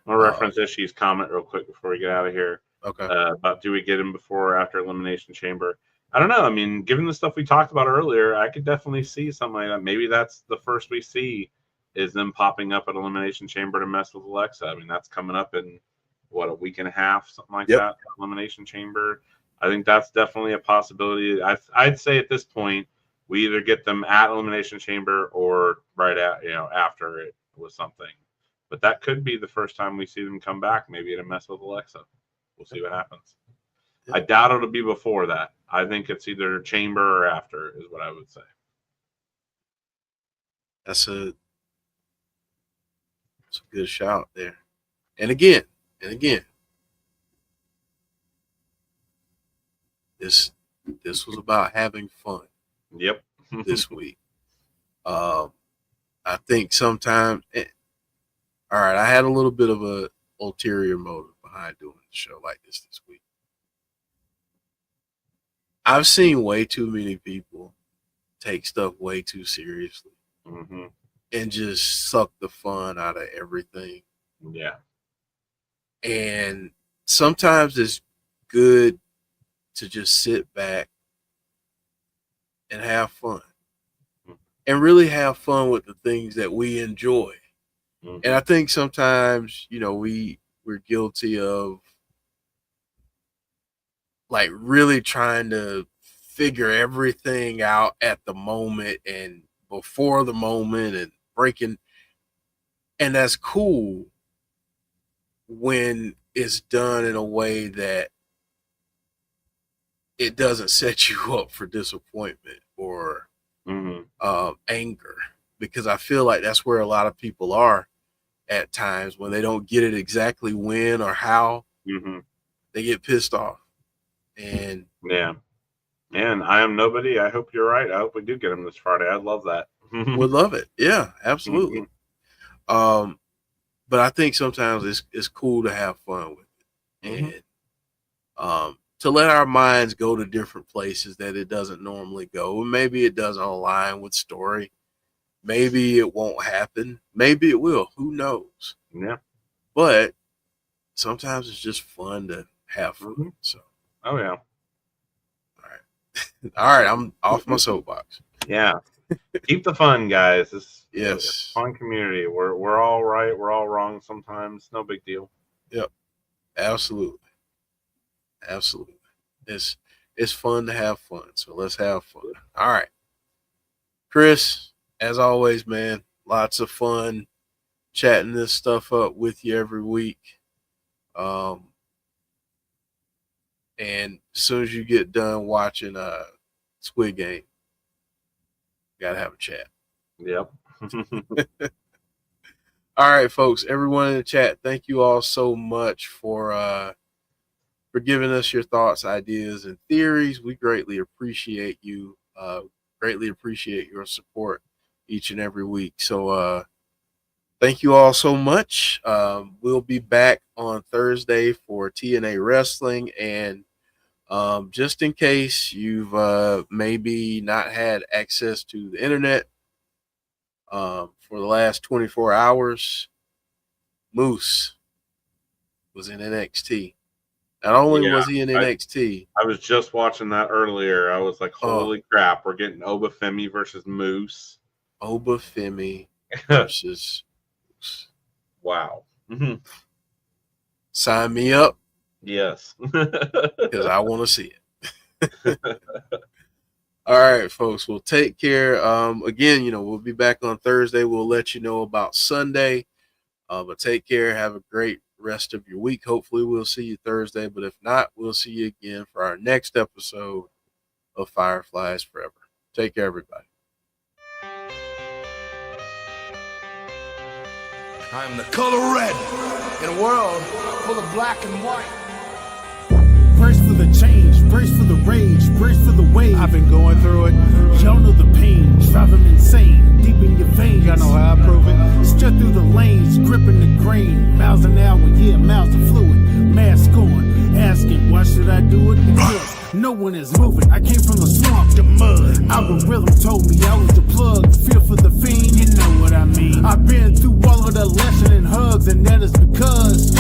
I'll reference Ishi's comment real quick before we get out of here. Okay. About do we get him before or after Elimination Chamber? I don't know. I mean, given the stuff we talked about earlier, I could definitely see something like that. Maybe that's the first we see is them popping up at Elimination Chamber to mess with Alexa. I mean, that's coming up in, a week and a half, something like that, Elimination Chamber. I think that's definitely a possibility. I'd say at this point, we either get them at Elimination Chamber or right at, after it was something. But that could be the first time we see them come back, maybe to mess with Alexa. We'll see what happens. I doubt it'll be before that. I think it's either chamber or after, is what I would say. That's a good shout there. And again, this was about having fun. Yep. This week. I think sometimes, all right, I had a little bit of a ulterior motive behind doing a show like this week. I've seen way too many people take stuff way too seriously and just suck the fun out of everything. Yeah. And sometimes it's good to just sit back and have fun and really have fun with the things that we enjoy. And I think sometimes, we're guilty of like really trying to figure everything out at the moment and before the moment and breaking. And that's cool when it's done in a way that it doesn't set you up for disappointment or anger, because I feel like that's where a lot of people are at times when they don't get it exactly when or how. They get pissed off. And yeah, and I am nobody. I hope you're right. I hope we do get him this Friday. I'd love that. Would love it. Yeah, absolutely. But I think sometimes it's cool to have fun with it and to let our minds go to different places that it doesn't normally go. And maybe it doesn't align with story. Maybe it won't happen. Maybe it will. Who knows? Yeah. But sometimes it's just fun to have fun. So. Oh yeah. All right. I'm off my soapbox. Yeah. Keep the fun, guys. It's yes. It's a fun community. We're all right. We're all wrong sometimes. No big deal. Yep. Absolutely. It's fun to have fun. So let's have fun. All right. Chris, as always, man, lots of fun chatting this stuff up with you every week. And as soon as you get done watching Squid Game, gotta have a chat. Yep. All right, folks, everyone in the chat, thank you all so much for giving us your thoughts, ideas, and theories. We greatly appreciate you. Greatly appreciate your support each and every week. So thank you all so much. We'll be back on Thursday for TNA Wrestling. And just in case you've maybe not had access to the internet for the last 24 hours, Moose was in NXT. Not only was he in NXT. I was just watching that earlier. I was like, holy crap, we're getting Obafemi versus Moose. Obafemi versus Moose. Wow. Sign me up. Yes. Because I want to see it. All right, folks. Well, take care. Again, we'll be back on Thursday. We'll let you know about Sunday. But take care. Have a great rest of your week. Hopefully we'll see you Thursday. But if not, we'll see you again for our next episode of Fireflies Forever. Take care, everybody. I'm the color red in a world full of black and white. Brace for the change, brace for the rage, brace for the wave. I've been going through it. Y'all know the pain, driving insane, deep in your veins. Y'all know how I prove it. Strut through the lanes, gripping the grain. Miles an hour, yeah, miles of fluid. Mask on, asking, why should I do it? Because no one is moving. I came from the swamp, the mud. Algorithm told me I was the plug. Feel for the fiend, you know what I mean. I've been through all of the lesson and hugs, and that is because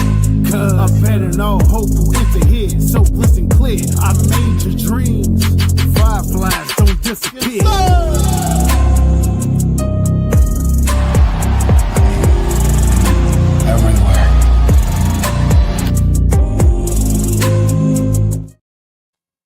I abandoned all hope who enter here. So listen clear, I made your dreams. Fireflies don't disappear.